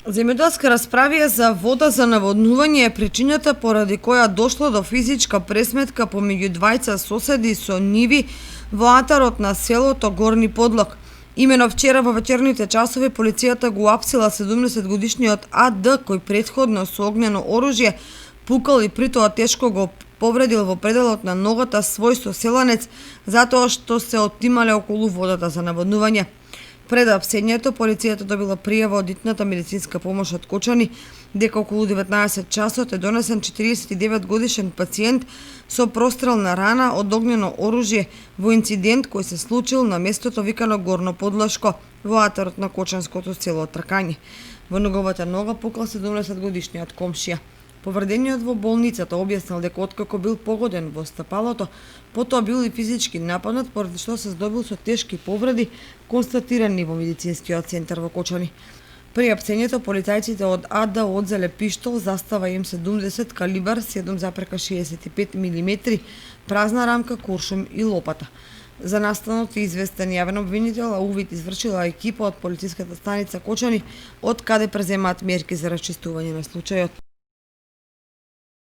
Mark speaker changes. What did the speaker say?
Speaker 1: Земјоделска расправија за вода за наводнување е причината поради која дошло до физичка пресметка помеѓу двајца соседи со ниви во атарот на селото Горни Подлог. Имено вчера во вечерните часови полицијата го апсила 70-годишниот АД кој претходно со огнено оружје пукал и при тоа тешко го повредил во пределот на ногата свој соселанец затоа што се оттимале околу водата за наводнување. Пред апсењето, полицијата добила пријава од итната медицинска помош од Кочани дека околу 19 часот е донесен 49 годишен пациент со прострелна рана од огнено оружје во инцидент кој се случил на местото викано Горно Подлошко во атарот на кочанското село Тркање. Во неговата нога пукал 70 годишниот комшија. Повредениот во болницата објаснил дека откако бил погоден во стапалото, потоа бил и физички нападнат, поради што се здобил со тешки повреди, констатирани во медицинскиот центар во Кочани. При апсењето, полицајците од АД одзеле пиштол, застава М70 калибар 7,65 мм, празна рамка, куршум и лопата. За настанот е известен јавен обвинител, а увид извршила екипа од полициската станица Кочани, од каде преземаат мерки за расчистување на случајот.